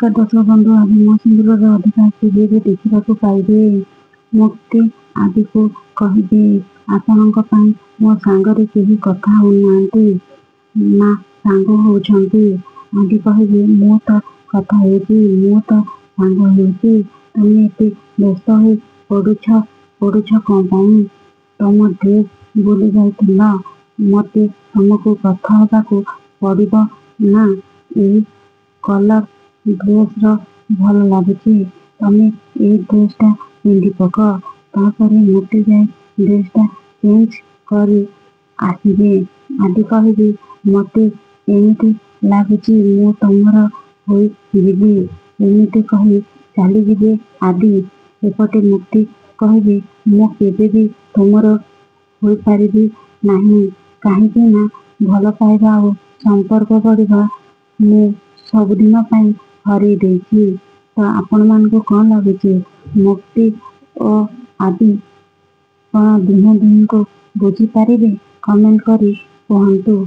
नमस्कार दर्शक बंधु, आज मो सिंदूर अधिकांश टीवी देखा पाइबे। मुक्ति आदि को कहे आपण मो सांगरे केही कथा होउनांती ना सांग होउछंती। आदि कहे मु तो कथा होउची, मु तो सांग होउची, तुम एते व्यस्त हो पड़ुछ कौन पाई? तुम ड्रेस भूली जाइथिल, मते तुमको कथा हेबाकू पड़िबो ना। एही कलर ड्रेस भल लगुची, तमे ए ड्रेसटा पिंधि पक, तापरे मते जाए ड्रेसटा चेंज करी आसिबे। आदि कहे मते एमिति लगुची मु तुमर होई जिबी, एमिति कही चली जिबे आदि। एपटे मुक्ति कहे मु केबे भी तुमर होई पारिबी नाही, काहेकि ना भल पाइबा और संपर्क बढ़िबा मु सबुदिन पाई हरई देछि। तो आपण मानकु कौन लगुची मुक्ति और आदि कौन दुहे दुहे को बुझी पारिबे? कमेंट करी कहंतु।